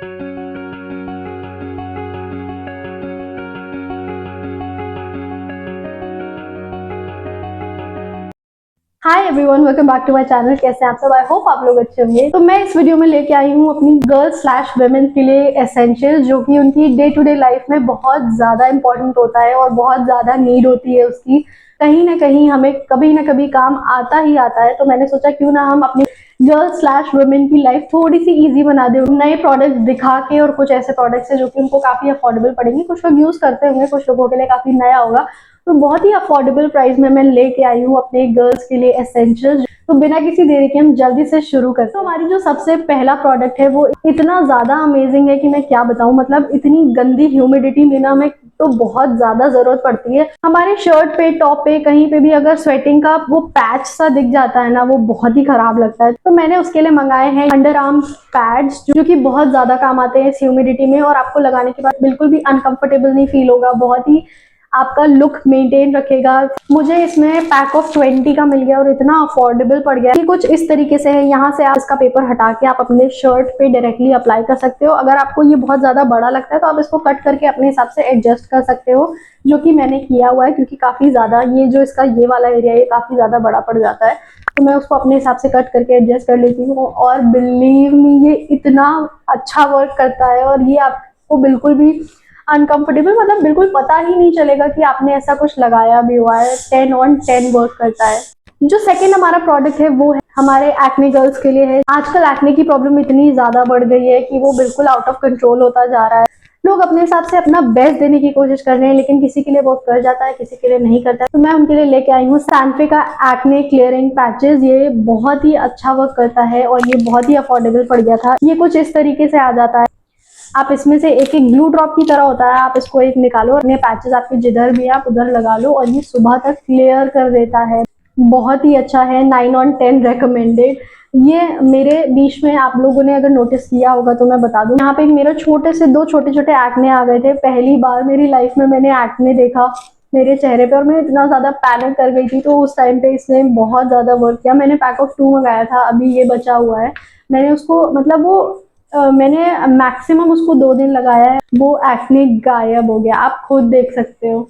Hi everyone, welcome back to my channel. कैसे हैं आप सब? आई होप आप लोग अच्छे होंगे। तो मैं इस वीडियो में लेके आई हूँ अपनी गर्ल्स स्लैश वेमेन के लिए एसेंशियल, जो कि उनकी डे टू डे लाइफ में बहुत ज़्यादा इंपॉर्टेंट होता है और बहुत ज़्यादा नीड होती है उसकी। कहीं ना कहीं हमें कभी ना कभी काम आता ही आता है। तो मैंने सोचा क्यों ना हम अपनी गर्ल्स स्लैश वुमेन की लाइफ थोड़ी सी इजी बना दें नए प्रोडक्ट्स दिखा के, और कुछ ऐसे प्रोडक्ट्स है जो कि उनको काफ़ी अफोर्डेबल पड़ेंगे। कुछ लोग यूज़ करते होंगे, कुछ लोगों के लिए काफ़ी नया होगा। तो बहुत ही अफोर्डेबल प्राइस में मैं लेके आई हूँ अपने गर्ल्स के लिए एसेंशियल्स। तो बिना किसी देरी के हम जल्दी से शुरू करते हैं। तो हमारी जो सबसे पहला प्रोडक्ट है वो इतना ज्यादा अमेजिंग है कि मैं क्या बताऊं। मतलब इतनी गंदी ह्यूमिडिटी में ना हमें तो बहुत ज्यादा जरूरत पड़ती है। हमारे शर्ट पे, टॉप पे, कहीं पे भी अगर स्वेटिंग का वो पैच सा दिख जाता है ना, वो बहुत ही खराब लगता है। तो मैंने उसके लिए मंगाए हैं अंडर आर्म पैड्स, जो कि बहुत ज्यादा काम आते हैं इस ह्यूमिडिटी में, और आपको लगाने के बाद बिल्कुल भी अनकंफर्टेबल नहीं फील होगा। बहुत ही आपका लुक मेंटेन रखेगा। मुझे इसमें पैक ऑफ 20 का मिल गया और इतना अफोर्डेबल पड़ गया। ये कुछ इस तरीके से है। यहाँ से आप इसका पेपर हटा के आप अपने शर्ट पे डायरेक्टली अप्लाई कर सकते हो। अगर आपको ये बहुत ज्यादा बड़ा लगता है तो आप इसको कट करके अपने हिसाब से एडजस्ट कर सकते हो, जो कि मैंने किया हुआ है, क्योंकि काफी ज्यादा ये जो इसका ये वाला एरिया है काफी ज्यादा बड़ा पड़ जाता है। तो मैं उसको अपने हिसाब से कट करके एडजस्ट कर लेती हूँ। और बिलीव मी, ये इतना अच्छा वर्क करता है और ये आपको बिल्कुल भी अनकंफर्टेबल, मतलब बिल्कुल पता ही नहीं चलेगा कि आपने ऐसा कुछ लगाया भी हुआ है। 10 on 10 वर्क करता है। जो सेकंड हमारा प्रोडक्ट है वो है हमारे एक्ने गर्ल्स के लिए है। आजकल एक्ने की प्रॉब्लम इतनी ज्यादा बढ़ गई है कि वो बिल्कुल आउट ऑफ कंट्रोल होता जा रहा है। लोग अपने हिसाब से अपना बेस्ट देने की कोशिश कर रहे हैं, लेकिन किसी के लिए वो कर जाता है, किसी के लिए नहीं करता है। तो मैं उनके लिए लेके आई हूँ सैनफे का एक्ने क्लियरिंग पैचेस। ये बहुत ही अच्छा वर्क करता है और ये बहुत ही अफोर्डेबल पड़ गया था। ये कुछ इस तरीके से आ जाता है। आप इसमें से एक एक ग्लू ड्रॉप की तरह होता है, आप इसको एक निकालो, अपने पैचेस आपके जिधर भी आप उधर लगा लो और ये सुबह तक क्लियर कर देता है। बहुत ही अच्छा है। 9 on 10 रेकमेंडेड। ये मेरे बीच में आप लोगों ने अगर नोटिस किया होगा तो मैं बता दूं, यहाँ पे मेरे दो छोटे छोटे एक्ने आ गए थे। पहली बार मेरी लाइफ में मैंने एक्ने देखा मेरे चेहरे पे और मैं इतना ज्यादा पैनिक कर गई थी। तो उस टाइम पे इसने बहुत ज्यादा वर्क किया। मैंने पैक ऑफ 2 मंगाया था, अभी ये बचा हुआ है। मैंने उसको मतलब वो मैंने मैक्सिमम उसको 2 दिन लगाया है, वो एक्ने गायब हो गया। आप खुद देख सकते हो।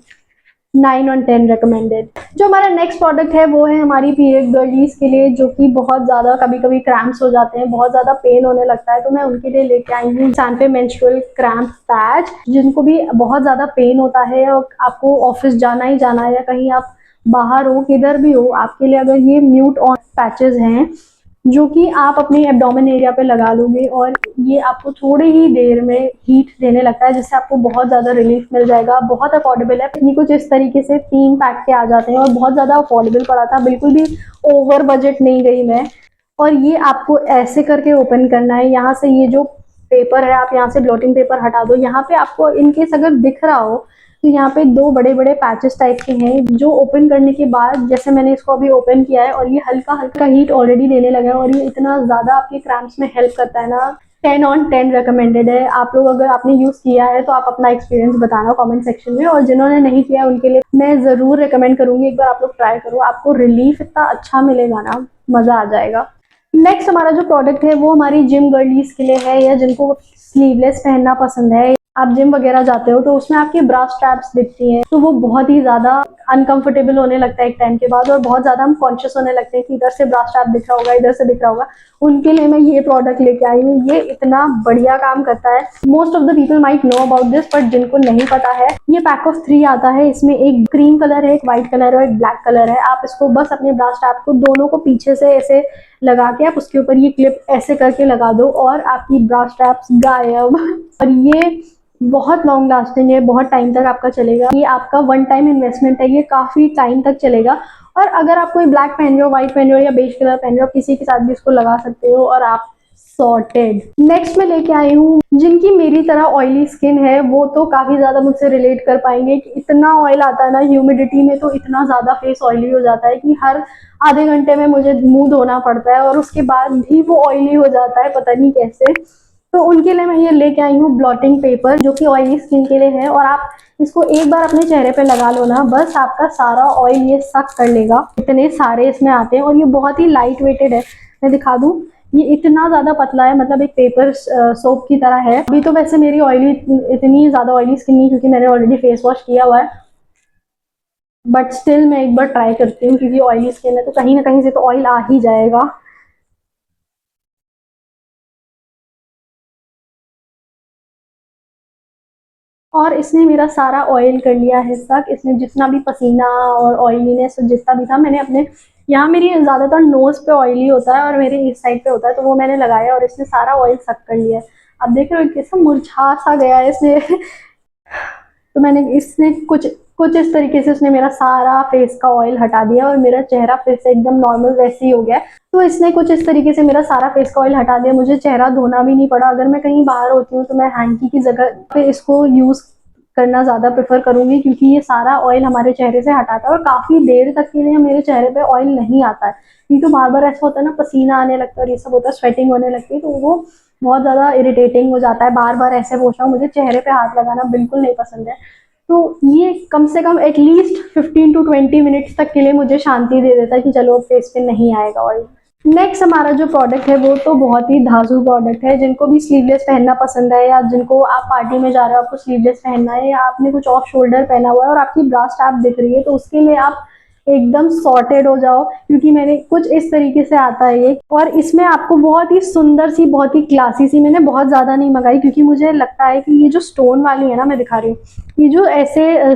9 on 10 रिकमेंडेड। जो हमारा नेक्स्ट प्रोडक्ट है वो है हमारी पीरियड गर्लीज के लिए, जो कि बहुत ज्यादा कभी कभी क्रैम्प्स हो जाते हैं, बहुत ज्यादा पेन होने लगता है। तो मैं उनके लिए लेके आई हूँ सैनफे मेंस्ट्रुअल क्रैम्प पैच। जिनको भी बहुत ज्यादा पेन होता है और आपको ऑफिस जाना ही जाना है, या कहीं आप बाहर हो, किधर भी हो, आपके लिए अगर ये म्यूट ऑन पैचेस हैं, जो कि आप अपने एब्डोमेन एरिया पे लगा लोगे और ये आपको थोड़ी ही देर में हीट देने लगता है, जिससे आपको बहुत ज्यादा रिलीफ मिल जाएगा। बहुत अफोर्डेबल है। ये कुछ इस तरीके से 3 पैक के आ जाते हैं और बहुत ज्यादा अफोर्डेबल पड़ा था। बिल्कुल भी ओवर बजट नहीं गई मैं। और ये आपको ऐसे करके ओपन करना है। यहाँ से ये जो पेपर है, आप यहाँ से ब्लॉटिंग पेपर हटा दो। यहाँ पे आपको इनकेस अगर दिख रहा हो तो यहाँ पे 2 बड़े बड़े पैचेस टाइप के हैं, जो ओपन करने के बाद, जैसे मैंने इसको अभी ओपन किया है और ये हल्का हल्का हीट ऑलरेडी देने लगा है और ये इतना ज्यादा आपके क्रैम्प्स में हेल्प करता है ना। 10 on 10 रिकमेंडेड है। आप लोग अगर आपने यूज किया है तो आप अपना एक्सपीरियंस बताना कमेंट सेक्शन में, और जिन्होंने नहीं किया उनके लिए मैं जरूर रिकमेंड करूंगी, एक बार आप लोग ट्राई करो। आपको रिलीफ इतना अच्छा मिलेगा ना, मजा आ जाएगा। नेक्स्ट हमारा जो प्रोडक्ट है वो हमारी जिम गर्लीज के लिए है, या जिनको स्लीवलेस पहनना पसंद है। आप जिम वगैरह जाते हो तो उसमें आपकी ब्रा स्ट्रैप्स दिखती हैं, तो वो बहुत ही ज्यादा अनकंफर्टेबल होने लगता है एक टाइम के बाद, और बहुत ज्यादा हम कॉन्शियस होने लगते हैं कि इधर से ब्रा स्ट्रैप दिख रहा होगा, इधर से दिख रहा होगा। उनके लिए मैं ये प्रोडक्ट लेके आई हूँ। ये इतना बढ़िया काम करता है। Most of the people might know about this, but जिनको नहीं पता है, ये पैक ऑफ 3 आता है। इसमें एक क्रीम कलर है, एक व्हाइट कलर और एक ब्लैक कलर है। आप इसको बस अपने ब्रा स्ट्रैप को दोनों को पीछे से ऐसे लगा के आप उसके ऊपर ये क्लिप ऐसे करके लगा दो और आपकी ब्रा स्ट्रैप्स गायब। और ये बहुत लॉन्ग लास्टिंग है, बहुत टाइम तक आपका चलेगा। ये आपका वन टाइम इन्वेस्टमेंट है, ये काफी टाइम तक चलेगा। और अगर आप कोई ब्लैक पहन रहे हो, व्हाइट पहन रहे हो या बेज कलर पहन रहे हो, किसी के साथ भी इसको लगा सकते हो और आप सॉर्टेड। नेक्स्ट मैं लेके आई हूँ जिनकी मेरी तरह ऑयली स्किन है, वो तो काफी ज्यादा मुझसे रिलेट कर पाएंगे कि इतना ऑयल आता है ना ह्यूमिडिटी में, तो इतना ज्यादा फेस ऑयली हो जाता है कि हर आधे घंटे में मुझे मुंह धोना पड़ता है और उसके बाद भी वो ऑयली हो जाता है, पता नहीं कैसे। तो उनके लिए मैं ये लेके आई हूँ ब्लॉटिंग पेपर, जो कि ऑयली स्किन के लिए है। और आप इसको एक बार अपने चेहरे पे लगा लो ना, बस आपका सारा ऑयल ये सक कर लेगा। इतने सारे इसमें आते हैं और ये बहुत ही लाइट वेटेड है। मैं दिखा दूं, ये इतना ज़्यादा पतला है, मतलब एक पेपर सोप की तरह है। अभी तो वैसे मेरी ऑयली, इतनी ज़्यादा ऑयली स्किन नहीं, क्योंकि मैंने ऑलरेडी फेस वॉश किया हुआ है, बट स्टिल मैं एक बार ट्राई करती हूँ, क्योंकि ऑयली स्किन है तो कहीं ना कहीं से तो ऑयल आ ही जाएगा। और इसने मेरा सारा ऑयल कर लिया है सक। इसने जितना भी पसीना और ऑयलीनेस जितना भी था, मैंने अपने यहाँ, मेरी ज़्यादातर नोज़ पे ऑयली होता है और मेरे इस साइड पे होता है, तो वो मैंने लगाया और इसने सारा ऑयल सक कर लिया है। अब देख रहे हो कैसा मुरझा सा गया है इसने तो मैंने इसने कुछ कुछ इस तरीके से उसने मेरा सारा फेस का ऑयल हटा दिया और मेरा चेहरा फिर से एकदम नॉर्मल वैसे ही हो गया है। तो इसने कुछ इस तरीके से मेरा सारा फेस का ऑयल हटा दिया, मुझे चेहरा धोना भी नहीं पड़ा। अगर मैं कहीं बाहर होती हूँ तो मैं हैंकी की जगह पे इसको यूज़ करना ज़्यादा प्रेफर करूंगी, क्योंकि ये सारा ऑयल हमारे चेहरे से हटाता है और काफ़ी देर तक के लिए मेरे चेहरे पे ऑयल नहीं आता है। नहीं तो बार बार ऐसा होता है ना, पसीना आने लगता है और ये सब होता है, स्वेटिंग होने लगती है, तो वो बहुत ज़्यादा इरिटेटिंग हो जाता है। बार बार ऐसे पोछा, मुझे चेहरे पे हाथ लगाना बिल्कुल नहीं पसंद है। तो ये कम से कम एटलीस्ट 15 to 20 मिनट्स तक के लिए मुझे शांति दे देता है कि चलो फेस पे नहीं आएगा ऑयल। नेक्स्ट हमारा जो प्रोडक्ट है वो तो बहुत ही धांसू प्रोडक्ट है। जिनको भी स्लीवलेस पहनना पसंद है, या जिनको आप पार्टी में जा रहे हो आपको स्लीवलेस पहनना है, या आपने कुछ ऑफ शोल्डर पहना हुआ है और आपकी ब्रा स्ट्रैप दिख रही है, तो उसके लिए आप एकदम सॉर्टेड हो जाओ, क्योंकि मैंने कुछ इस तरीके से आता है ये। और इसमें आपको बहुत ही सुंदर सी, बहुत ही क्लासी सी, मैंने बहुत ज़्यादा नहीं मंगाई क्योंकि मुझे लगता है कि ये जो स्टोन वाली है ना, मैं दिखा रही हूँ, ये जो ऐसे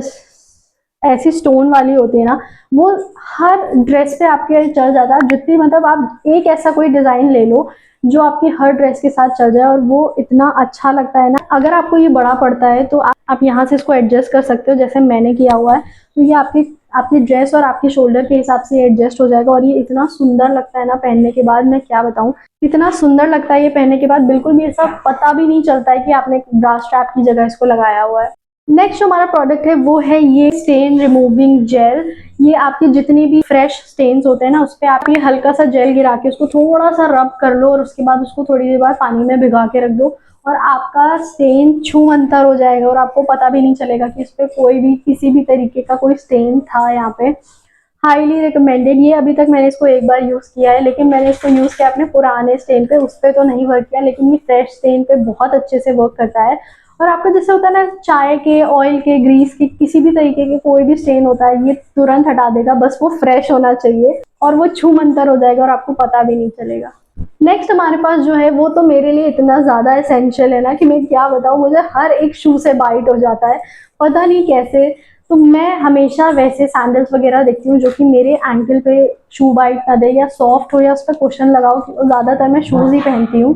ऐसी स्टोन वाली होती है ना, वो हर ड्रेस पे आपके चल जाता है। जितनी, मतलब आप एक ऐसा कोई डिज़ाइन ले लो जो आपकी हर ड्रेस के साथ चल जाए, और वो इतना अच्छा लगता है ना। अगर आपको ये बड़ा पड़ता है तो आप यहाँ से इसको एडजस्ट कर सकते हो, जैसे मैंने किया हुआ है, तो ये आपकी आपकी ड्रेस और आपके शोल्डर के हिसाब से एडजस्ट हो जाएगा। और ये इतना सुंदर लगता है ना पहनने के बाद, मैं क्या बताऊँ, इतना सुंदर लगता है ये पहनने के बाद। बिल्कुल भी ऐसा पता भी नहीं चलता है कि आपने ब्रा स्ट्रैप की जगह इसको लगाया हुआ है। नेक्स्ट जो हमारा प्रोडक्ट है वो है ये स्टेन रिमूविंग जेल। ये आपके जितने भी फ्रेश स्टेन्स होते हैं ना, उस पर आप ये हल्का सा जेल गिरा के उसको थोड़ा सा रब कर लो, और उसके बाद उसको थोड़ी देर बाद पानी में भिगा के रख दो, और आपका स्टेन छूमंतर हो जाएगा और आपको पता भी नहीं चलेगा कि इस पर कोई भी किसी भी तरीके का कोई स्टेन था यहाँ पे। Highly recommended. ये अभी तक मैंने इसको एक बार यूज़ किया है, लेकिन मैंने इसको यूज़ किया अपने पुराने स्टेन पे, उस पर तो नहीं वर्क किया, लेकिन ये फ्रेश स्टेन पे बहुत अच्छे से वर्क करता है। और आपका जैसे होता है ना, चाय के, ऑयल के, ग्रीस के, किसी भी तरीके के कोई भी स्टेन होता है, ये तुरंत हटा देगा। बस वो फ्रेश होना चाहिए और वो छूमंतर हो जाएगा और आपको पता भी नहीं चलेगा। नेक्स्ट हमारे पास जो है वो तो मेरे लिए इतना ज़्यादा एसेंशियल है ना कि मैं क्या बताऊँ, मुझे हर एक शू से बाइट हो जाता है, पता नहीं कैसे। तो मैं हमेशा वैसे सैंडल्स वगैरह देखती हूँ जो कि मेरे एंकल पे शू बाइट ना दे, या सॉफ्ट हो, या उस पर कुशन लगाओ। ज़्यादातर मैं शूज़ ही पहनती हूँ,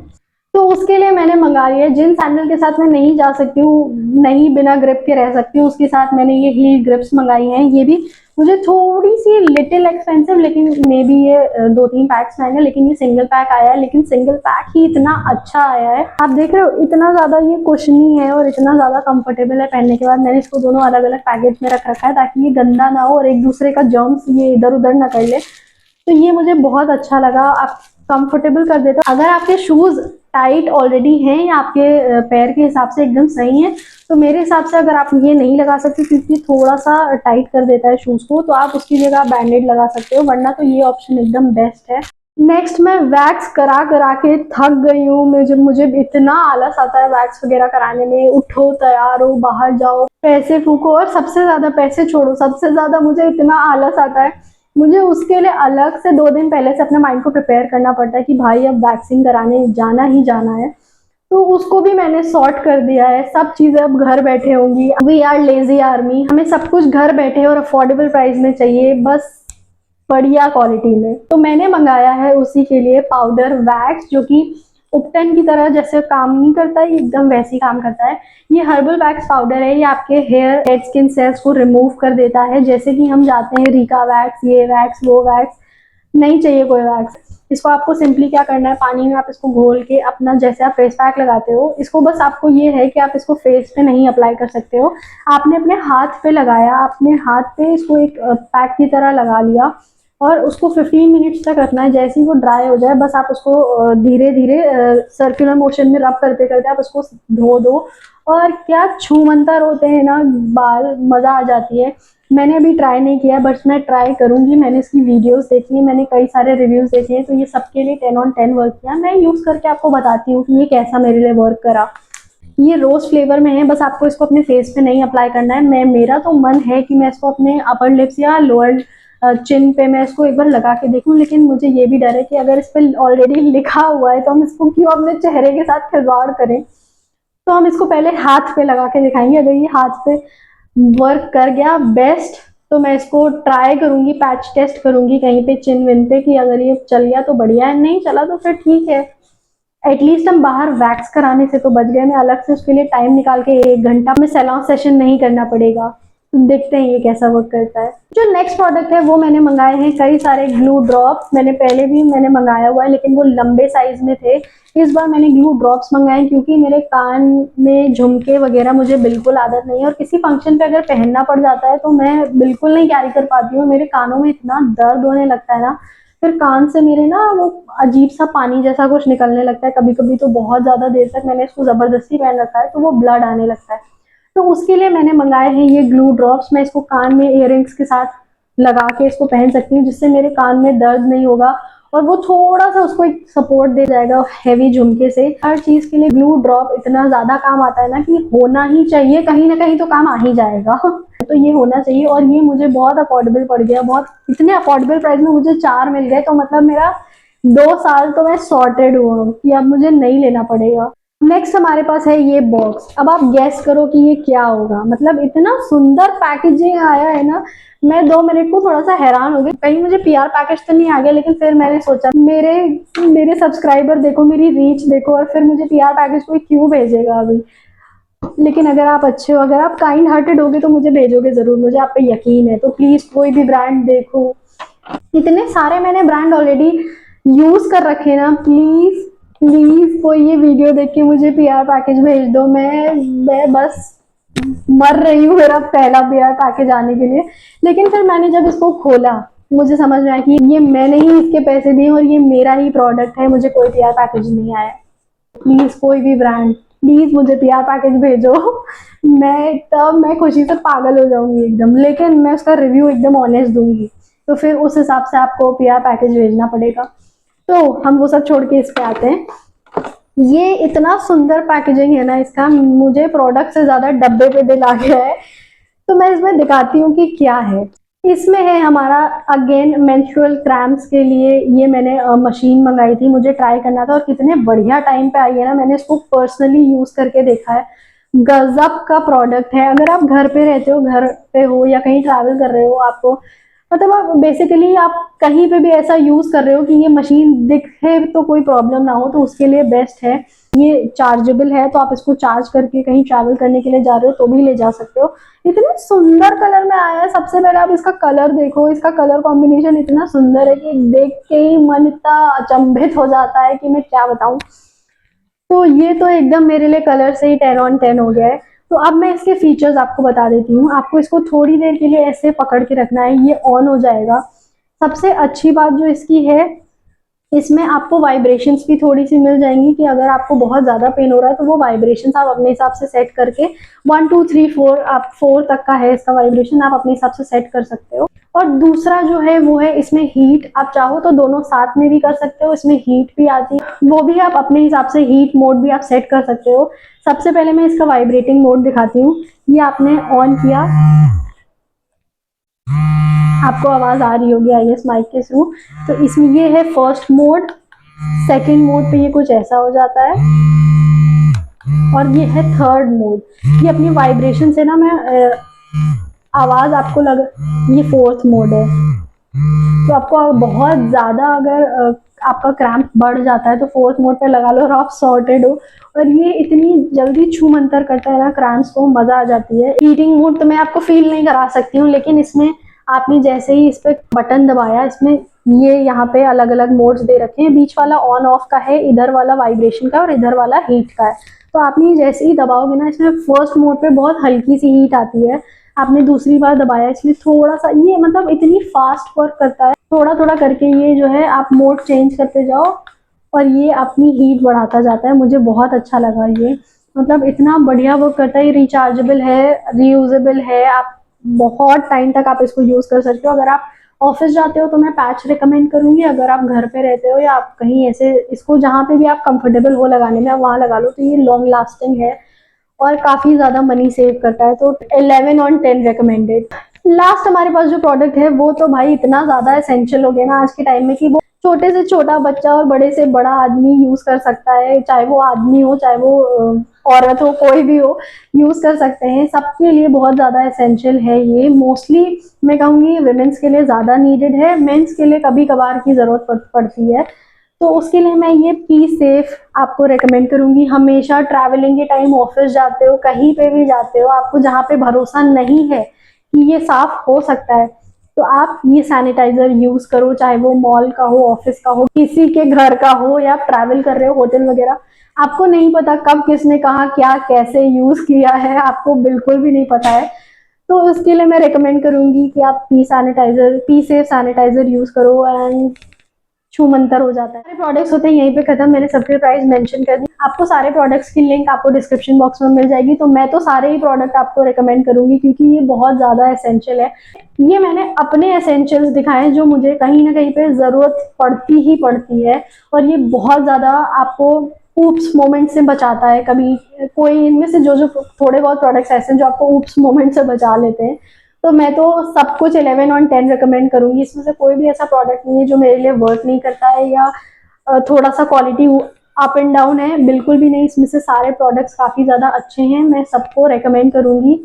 तो उसके लिए मैंने मंगा लिया है। जिन सैंडल के साथ मैं नहीं जा सकती हूँ, नहीं बिना ग्रिप के रह सकती हूँ, उसके साथ मैंने ये हील ग्रिप्स मंगाई हैं। ये भी मुझे थोड़ी सी लिटिल एक्सपेंसिव, लेकिन मे बी ये 2-3 पैक्स आएंगे, लेकिन ये सिंगल पैक आया है, लेकिन सिंगल पैक ही इतना अच्छा आया है। आप देख रहे हो इतना ज़्यादा ये कुशनी है और इतना ज़्यादा कंफर्टेबल है पहनने के बाद। मैंने इसको दोनों अलग अलग पैकेट में रख रखा है ताकि ये गंदा ना हो और एक दूसरे का जर्म्स ये इधर उधर ना कर ले। तो ये मुझे बहुत अच्छा लगा। आप कंफर्टेबल कर देता है। अगर आपके शूज़ टाइट ऑलरेडी हैं या आपके पैर के हिसाब से एकदम सही है, तो मेरे हिसाब से अगर आप ये नहीं लगा सकते क्योंकि थोड़ा सा टाइट कर देता है शूज़ को, तो आप उसकी जगह बैंडेड लगा सकते हो, वरना तो ये ऑप्शन एकदम बेस्ट है। नेक्स्ट, मैं वैक्स करा करा के थक गई हूँ। मुझे इतना आलस आता है वैक्स वगैरह कराने में। उठो, तैयार हो, बाहर जाओ, पैसे फूको, और सबसे ज़्यादा पैसे छोड़ो, सबसे ज़्यादा मुझे इतना आलस आता है। मुझे उसके लिए अलग से 2 दिन पहले से अपने माइंड को प्रिपेयर करना पड़ता है कि भाई अब वैक्सीन कराने जाना ही जाना है। तो उसको भी मैंने सॉर्ट कर दिया है। सब चीज़ें अब घर बैठे होंगी। वी आर लेजी आर्मी, हमें सब कुछ घर बैठे और अफोर्डेबल प्राइस में चाहिए, बस बढ़िया क्वालिटी में। तो मैंने मंगाया है उसी के लिए पाउडर वैक्स, जो कि उपटन की तरह जैसे काम नहीं करता है, एकदम वैसे ही काम करता है। ये हर्बल वैक्स पाउडर है। ये आपके हेयर, डेड स्किन सेल्स को रिमूव कर देता है। जैसे कि हम जाते हैं रिका वैक्स, ये वैक्स, वो वैक्स, नहीं चाहिए कोई वैक्स। इसको आपको सिंपली क्या करना है, पानी में आप इसको घोल के अपना, जैसे आप फेस पैक लगाते हो, इसको बस आपको ये है कि आप इसको फेस पे नहीं अप्लाई कर सकते हो। आपने अपने हाथ पे लगाया, अपने हाथ पे इसको एक पैक की तरह लगा लिया, और उसको 15 मिनट्स तक रखना है। जैसे ही वो ड्राई हो जाए बस आप उसको धीरे धीरे सर्कुलर मोशन में रब करते करते आप उसको धो दो। और क्या छूमंतर होते हैं ना बाल, मज़ा आ जाती है। मैंने अभी ट्राई नहीं किया बट मैं ट्राई करूंगी। मैंने इसकी वीडियोस देखी है, मैंने कई सारे रिव्यूज देखे हैं, तो ये सबके लिए 10 on 10 वर्क किया। मैं यूज़ करके आपको बताती हूँ कि ये कैसा मेरे लिए वर्क करा। ये रोज फ्लेवर में है, बस आपको इसको अपने फेस पे नहीं अप्लाई करना है। मेरा तो मन है कि मैं इसको अपने अपर लिप्स या लोअर चिन पे मैं इसको एक बार लगा के देखूं, लेकिन मुझे ये भी डर है कि अगर इस पर ऑलरेडी लिखा हुआ है तो हम इसको क्यों अपने चेहरे के साथ खिलवाड़ करें। तो हम इसको पहले हाथ पे लगा के दिखाएंगे। अगर ये हाथ पे वर्क कर गया बेस्ट, तो मैं इसको ट्राई करूंगी, पैच टेस्ट करूंगी कहीं पे चिन विन पे कि अगर ये चल गया तो बढ़िया है, नहीं चला तो फिर ठीक है। एटलीस्ट हम बाहर वैक्स कराने से तो बच गए। मैं अलग से उसके लिए टाइम निकाल के 1 घंटा में सैलून सेशन नहीं करना पड़ेगा। तो देखते हैं ये कैसा वर्क करता है। जो नेक्स्ट प्रोडक्ट है वो मैंने मंगाए हैं कई सारे ग्लू ड्रॉप्स। मैंने पहले भी मंगाया हुआ है लेकिन वो लंबे साइज में थे। इस बार मैंने ग्लू ड्रॉप्स मंगाए क्योंकि मेरे कान में झुमके वगैरह मुझे बिल्कुल आदत नहीं है, और किसी फंक्शन पे अगर पहनना पड़ जाता है तो मैं बिल्कुल नहीं कैरी कर पाती हूँ। मेरे कानों में इतना दर्द होने लगता है ना, फिर कान से मेरे ना वो अजीब सा पानी जैसा कुछ निकलने लगता है। कभी कभी तो बहुत ज्यादा देर तक मैंने इसको जबरदस्ती पहन रखा है तो वो ब्लड आने लगता है। तो उसके लिए मैंने मंगाए हैं ये ग्लू ड्रॉप्स। मैं इसको कान में इयररिंग्स के साथ लगा के इसको पहन सकती हूँ, जिससे मेरे कान में दर्द नहीं होगा और वो थोड़ा सा उसको एक सपोर्ट दे जाएगा हैवी झुमके से। हर चीज के लिए ग्लू ड्रॉप इतना ज्यादा काम आता है ना कि होना ही चाहिए, कहीं ना कहीं तो काम आ ही जाएगा। तो ये होना चाहिए, और ये मुझे बहुत अफोर्डेबल पड़ गया। बहुत इतने अफोर्डेबल प्राइस में मुझे 4 मिल गए, तो मतलब मेरा 2 साल तो मैं सॉर्टेड हुआ कि अब मुझे नहीं लेना पड़ेगा। नेक्स्ट हमारे पास है ये बॉक्स। अब आप गैस करो कि ये क्या होगा। मतलब इतना सुंदर पैकेजिंग आया है ना, मैं 2 मिनट को थोड़ा सा हैरान हो गई, कहीं मुझे पीआर पैकेज तो नहीं आ गया। लेकिन फिर मैंने सोचा मेरे मेरे सब्सक्राइबर देखो, मेरी रीच देखो, और फिर मुझे पीआर पैकेज कोई क्यों भेजेगा अभी। लेकिन अगर आप अच्छे हो, अगर आप काइंड हार्टेड होगे तो मुझे भेजोगे जरूर, मुझे आप पे यकीन है। तो प्लीज कोई भी ब्रांड देखो, इतने सारे मैंने ब्रांड ऑलरेडी यूज कर रखे ना। प्लीज प्लीज कोई ये वीडियो देख के मुझे पीआर पैकेज भेज दो। मैं बस मर रही हूँ मेरा पहला पीआर पैकेज आने के लिए। लेकिन फिर मैंने जब इसको खोला मुझे समझ में आया कि ये मैंने ही इसके पैसे दिए और ये मेरा ही प्रोडक्ट है, मुझे कोई पीआर पैकेज नहीं आया। प्लीज कोई भी ब्रांड प्लीज मुझे पीआर पैकेज भेजो। मैं खुशी से पागल हो जाऊंगी एकदम, लेकिन मैं उसका रिव्यू एकदम ऑनेस्ट दूंगी, तो फिर उस हिसाब से आपको पीआर पैकेज भेजना पड़ेगा। तो हम वो सब छोड़ के इस पे आते हैं। ये इतना सुंदर पैकेजिंग है ना इसका, मुझे प्रोडक्ट से ज्यादा डब्बे पे दिल आ गया है। तो मैं इसमें दिखाती हूँ कि क्या है। इसमें है हमारा अगेन मेंस्ट्रुअल क्रैम्प्स के लिए ये मैंने मशीन मंगाई थी, मुझे ट्राई करना था, और कितने बढ़िया टाइम पे आई है ना। मैंने इसको पर्सनली यूज करके देखा है, गजब का प्रोडक्ट है। अगर आप घर पे रहते हो, घर पे हो या कहीं ट्रैवल कर रहे हो, आपको मतलब आप बेसिकली आप कहीं पे भी ऐसा यूज कर रहे हो कि ये मशीन दिखे तो कोई प्रॉब्लम ना हो, तो उसके लिए बेस्ट है। ये चार्जेबल है, तो आप इसको चार्ज करके कहीं ट्रैवल करने के लिए जा रहे हो तो भी ले जा सकते हो। इतने सुंदर कलर में आया है। सबसे पहले आप इसका कलर देखो, इसका कलर कॉम्बिनेशन इतना सुंदर है कि देख के ही मन इतना अचंभित हो जाता है कि मैं क्या बताऊं। तो ये तो एकदम मेरे लिए कलर से ही 10 on 10 हो गया है। तो अब मैं इसके फीचर्स आपको बता देती हूँ। आपको इसको थोड़ी देर के लिए ऐसे पकड़ के रखना है, ये ऑन हो जाएगा। सबसे अच्छी बात जो इसकी है, इसमें आपको वाइब्रेशंस भी थोड़ी सी मिल जाएंगी कि अगर आपको बहुत ज़्यादा पेन हो रहा है तो वो वाइब्रेशंस आप अपने हिसाब से सेट करके 1 2 3 4 आप 4 तक का है इसका वाइब्रेशन, आप अपने हिसाब से सेट कर सकते हो। और दूसरा जो है वो है इसमें हीट। आप चाहो तो दोनों साथ में भी कर सकते हो, इसमें हीट भी आती है, वो भी आप अपने हिसाब से हीट मोड भी आप सेट कर सकते हो। सबसे पहले मैं इसका वाइब्रेटिंग मोड दिखाती हूँ। ये आपने ऑन किया, आपको आवाज आ रही होगी आई गेस माइक के थ्रू। तो इसमें ये है फर्स्ट मोड। सेकंड मोड पे ये कुछ ऐसा हो जाता है, और ये है थर्ड मोड। ये अपनी वाइब्रेशन से ना मैं आवाज आपको लग, ये फोर्थ मोड है। तो आपको बहुत ज्यादा अगर आपका क्रैम्प बढ़ जाता है तो फोर्थ मोड पे लगा लो और आप सॉर्टेड हो। और ये इतनी जल्दी छू मंतर करता है ना क्रैम्प्स को, मजा आ जाती है। हीटिंग मोड तो मैं आपको फील नहीं करा सकती हूँ, लेकिन इसमें आपने जैसे ही इस पे बटन दबाया, इसमें ये यहाँ पे अलग अलग मोड्स दे रखे हैं। बीच वाला ऑन ऑफ का है, इधर वाला वाइब्रेशन का, और इधर वाला हीट का है। तो आपने जैसे ही दबाओगे ना, इसमें फर्स्ट मोड पे बहुत हल्की सी हीट आती है। आपने दूसरी बार दबाया, इसमें थोड़ा सा, ये मतलब इतनी फास्ट वर्क करता है। थोड़ा थोड़ा करके ये जो है आप मोड चेंज करते जाओ और ये अपनी हीट बढ़ाता जाता है। मुझे बहुत अच्छा लगा ये, मतलब इतना बढ़िया वर्क करता है। ये रिचार्जेबल है, रीयूजेबल है, आप बहुत टाइम तक आप इसको यूज कर सकते हो। अगर आप ऑफिस जाते हो तो मैं पैच रिकमेंड करूंगी, अगर आप घर पे रहते हो या आप कहीं ऐसे इसको जहाँ पे भी आप कंफर्टेबल हो लगाने में, आप वहाँ लगा लो। तो ये लॉन्ग लास्टिंग है और काफी ज्यादा मनी सेव करता है, तो 11/10 रिकमेंडेड। लास्ट हमारे पास जो प्रोडक्ट है वो तो भाई इतना ज्यादा एसेंशियल हो गया ना आज के टाइम में कि वो छोटे से छोटा बच्चा और बड़े से बड़ा आदमी यूज कर सकता है, चाहे वो आदमी हो चाहे वो औरत हो, कोई भी हो यूज कर सकते हैं। सबके लिए बहुत ज्यादा एसेंशियल है ये। मोस्टली मैं कहूँगी विमेंस के लिए ज्यादा नीडेड है, मेंस के लिए कभी कभार की जरूरत पड़ती है। तो उसके लिए मैं ये पी सेफ आपको रेकमेंड करूंगी। हमेशा ट्रैवलिंग के टाइम, ऑफिस जाते हो, कहीं पे भी जाते हो, आपको जहाँ पे भरोसा नहीं है कि ये साफ हो सकता है, तो आप ये सैनिटाइजर यूज करो, चाहे वो मॉल का हो, ऑफिस का हो, किसी के घर का हो, या ट्रैवल कर रहे हो होटल वगैरह। आपको नहीं पता कब किसने कहा क्या कैसे यूज किया है, आपको बिल्कुल भी नहीं पता है। तो उसके लिए मैं रेकमेंड करूंगी कि आप पी सेफ सैनिटाइजर यूज करो एंड छू मंतर हो जाता है। सारे प्रोडक्ट्स होते हैं यहीं पे खत्म, मैंने सबके प्राइस मेंशन कर दी। आपको सारे प्रोडक्ट्स की लिंक आपको डिस्क्रिप्शन बॉक्स में मिल जाएगी। तो मैं तो सारे ही प्रोडक्ट आपको रेकमेंड करूंगी क्योंकि ये बहुत ज्यादा एसेंशियल है। ये मैंने अपने एसेंशियल्स दिखाए जो मुझे कहीं ना कहीं पे जरूरत पड़ती ही पड़ती है, और ये बहुत ज्यादा आपको ऊप्स मोमेंट से बचाता है। कभी कोई इनमें से जो जो थोड़े बहुत प्रोडक्ट्स ऐसे हैं जो आपको ऊप्स मोमेंट से बचा लेते हैं, तो मैं तो सब कुछ 11/10 रिकमेंड करूंगी। इसमें से कोई भी ऐसा प्रोडक्ट नहीं है जो मेरे लिए वर्क नहीं करता है या थोड़ा सा क्वालिटी अप एंड डाउन है, बिल्कुल भी नहीं। इसमें से सारे प्रोडक्ट्स काफी ज्यादा अच्छे हैं, मैं सबको रेकमेंड करूंगी।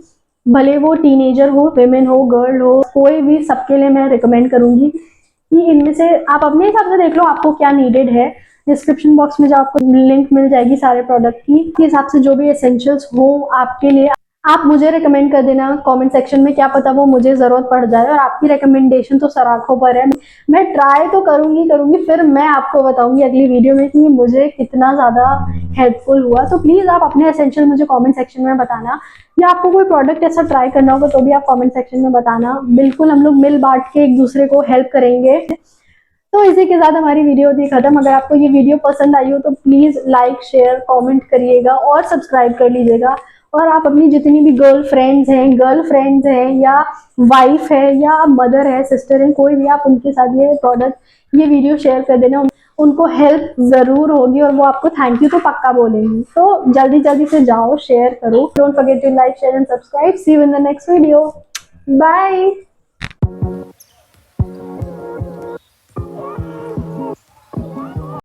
भले वो टीनेजर हो, विमेन हो, गर्ल हो, कोई भी, सबके लिए मैं रिकमेंड करूंगी कि इनमें से आप अपने हिसाब से देख लो आपको क्या नीडेड है। डिस्क्रिप्शन बॉक्स में जो आपको लिंक मिल जाएगी सारे प्रोडक्ट की, के हिसाब से जो भी एसेंशियल्स हो आपके लिए, आप मुझे रिकमेंड कर देना कमेंट सेक्शन में। क्या पता वो मुझे जरूरत पड़ जाए, और आपकी रिकमेंडेशन तो सर आंखों पर है। मैं ट्राई तो करूंगी, फिर मैं आपको बताऊंगी अगली वीडियो में कि मुझे कितना ज्यादा हेल्पफुल हुआ। तो प्लीज आप अपने एसेंशियल मुझे कमेंट सेक्शन में बताना, या आपको कोई प्रोडक्ट ऐसा ट्राई करना होगा तो भी आप कमेंट सेक्शन में बताना। बिल्कुल हम लोग मिल बांट के एक दूसरे को हेल्प करेंगे। तो इसी के साथ हमारी वीडियो होती है खत्म। अगर आपको ये वीडियो पसंद आई हो तो प्लीज लाइक, शेयर, कमेंट करिएगा और सब्सक्राइब कर लीजिएगा। और आप अपनी जितनी भी गर्लफ्रेंड्स हैं या वाइफ है या मदर है, सिस्टर है, कोई भी, आप उनके साथ ये वीडियो शेयर कर देना। उनको हेल्प जरूर होगी और वो आपको थैंक यू तो पक्का बोलेंगी। तो जल्दी जल्दी से जाओ, शेयर करो। Don't forget to like, share and subscribe. See you in the next video. Bye.